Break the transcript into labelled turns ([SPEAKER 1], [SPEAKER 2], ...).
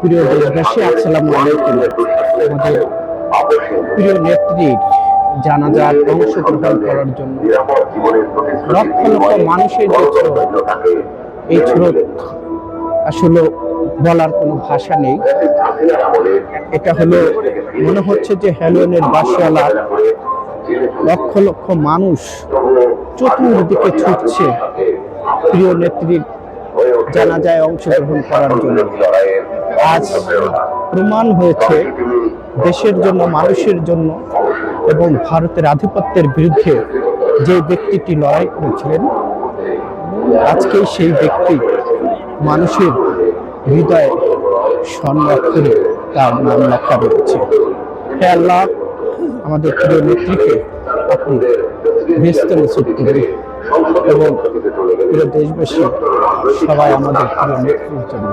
[SPEAKER 1] প্রিয় দেশবাসী, আসসালামু আলাইকুম। আমাদের প্রিয় নেত্রীর জানাজার অংশগ্রহণ করার জন্য লক্ষ লক্ষ মানুষের যে স্রোত, এই স্রোত আসলে বলার কোনো ভাষা নেই। এটা হলো মনে হচ্ছে যে হেলোইনের বাসওয়ালা লক্ষ লক্ষ মানুষ চতুর্দিকে ছুটছে প্রিয় নেত্রীর জানাজায় অংশগ্রহণ করার জন্য। আজ প্রমাণ হয়েছে দেশের জন্য, মানুষের জন্য এবং ভারতের আধিপত্যের বিরুদ্ধে যে ব্যক্তিটি লড়াই করেছিলেন, আজকে সেই ব্যক্তি মানুষের হৃদয়ে সংরক্ষণে তার নাম লেখা রয়েছে। হে আল্লাহ, আমাদের প্রিয় নেত্রীকে আপনি ভেস্তে নসিব করুন এবং প্রিয় দেশবাসী সবাই আমাদের প্রিয় নেত্রীর জন্য